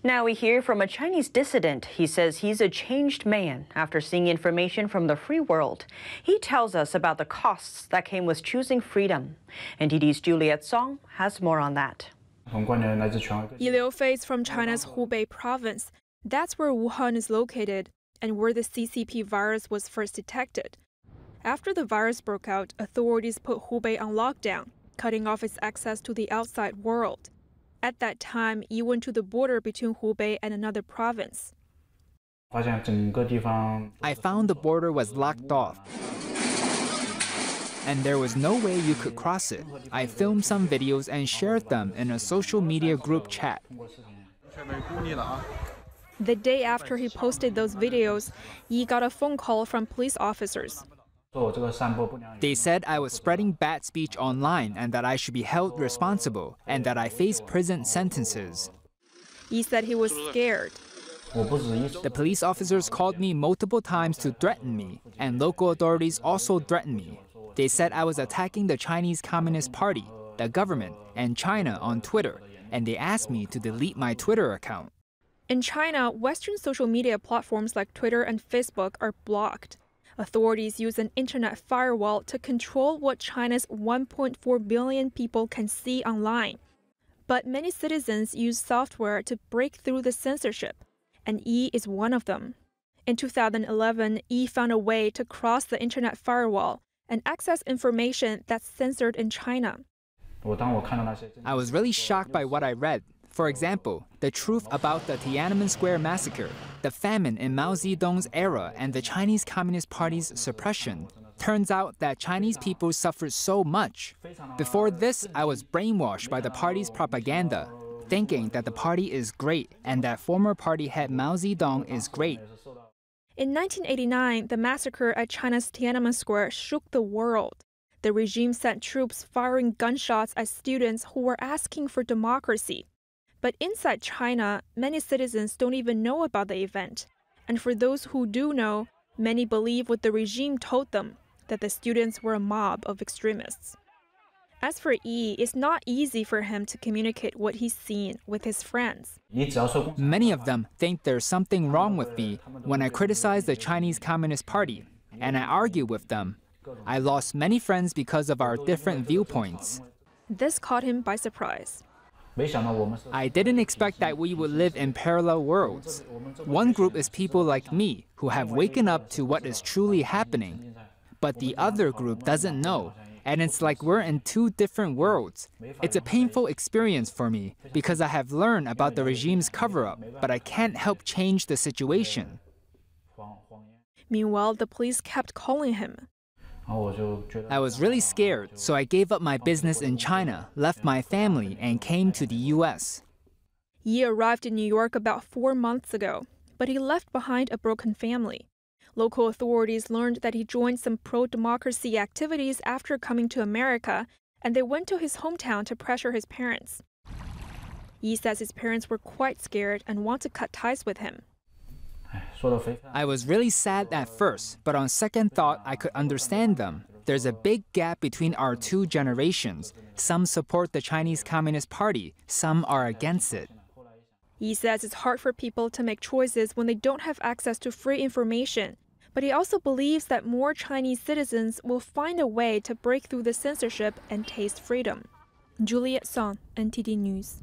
Now we hear from a Chinese dissident. He says he's a changed man after seeing information from the free world. He tells us about the costs that came with choosing freedom. NTD's Juliet Song has more on that. Yi Liufei is from China's Hubei province. That's where Wuhan is located and where the CCP virus was first detected. After the virus broke out, authorities put Hubei on lockdown, cutting off its access to the outside world. At that time, Yi went to the border between Hubei and another province. I found the border was locked off, and there was no way you could cross it. I filmed some videos and shared them in a social media group chat. The day after he posted those videos, Yi got a phone call from police officers. They said I was spreading bad speech online and that I should be held responsible and that I face prison sentences. Yi said he was scared. The police officers called me multiple times to threaten me, and local authorities also threatened me. They said I was attacking the Chinese Communist Party, the government, and China on Twitter, and they asked me to delete my Twitter account. In China, Western social media platforms like Twitter and Facebook are blocked. Authorities use an internet firewall to control what China's 1.4 billion people can see online. But many citizens use software to break through the censorship, and Yi is one of them. In 2011, Yi found a way to cross the internet firewall and access information that's censored in China. I was really shocked by what I read. For example, the truth about the Tiananmen Square massacre, the famine in Mao Zedong's era, and the Chinese Communist Party's suppression. Turns out that Chinese people suffered so much. Before this, I was brainwashed by the party's propaganda, thinking that the party is great and that former party head Mao Zedong is great. In 1989, the massacre at China's Tiananmen Square shook the world. The regime sent troops firing gunshots at students who were asking for democracy. But inside China, many citizens don't even know about the event. And for those who do know, many believe what the regime told them, that the students were a mob of extremists. As for Yi, it's not easy for him to communicate what he's seen with his friends. Many of them think there's something wrong with me when I criticize the Chinese Communist Party, and I argue with them. I lost many friends because of our different viewpoints. This caught him by surprise. I didn't expect that we would live in parallel worlds. One group is people like me who have waken up to what is truly happening, but the other group doesn't know, and it's like we're in two different worlds. It's a painful experience for me because I have learned about the regime's cover-up, but I can't help change the situation. Meanwhile, the police kept calling him. I was really scared, so I gave up my business in China, left my family, and came to the U.S. Yi arrived in New York about 4 months ago, but he left behind a broken family. Local authorities learned that he joined some pro-democracy activities after coming to America, and they went to his hometown to pressure his parents. Yi says his parents were quite scared and want to cut ties with him. I was really sad at first, but on second thought, I could understand them. There's a big gap between our two generations. Some support the Chinese Communist Party, some are against it. Yi says it's hard for people to make choices when they don't have access to free information, but he also believes that more Chinese citizens will find a way to break through the censorship and taste freedom. Juliet Song, NTD News.